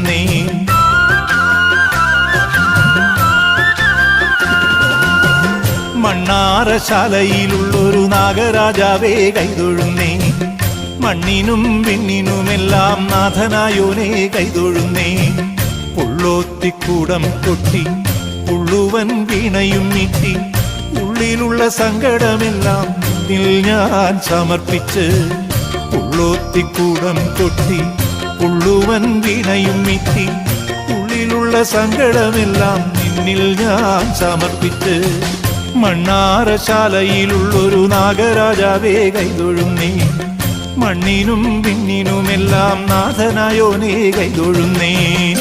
കൈതൊഴുന്നേ. മണ്ണാറശാലയിലുള്ളൊരു നാഗരാജാവേ കൈതൊഴുന്നേ. മണ്ണിനും വിണ്ണിനുമെല്ലാം നാഥനായോനെ കൈതൊഴുന്നേ. പുള്ളോത്തിക്കൂടം കൊട്ടി പുള്ളുവൻ വീണയും നീട്ടി ഉള്ളിലുള്ള സങ്കടമെല്ലാം നിന്നിൽ ഞാൻ സമർപ്പിച്ച്. പുള്ളോത്തിക്കൂടം കൊട്ടി പുള്ളുവൻ വീണയും നീട്ടി ഉള്ളിലുള്ള സങ്കടമെല്ലാം നിന്നിൽ ഞാൻ സമർപ്പിച്ച്. മണ്ണാറശാലയിലുള്ളൊരു നാഗരാജാവേ കൈതൊഴുന്നേ. മണ്ണിനും വിണ്ണിനുമെല്ലാം നാഥനായോനെ കൈതൊഴുന്നേ.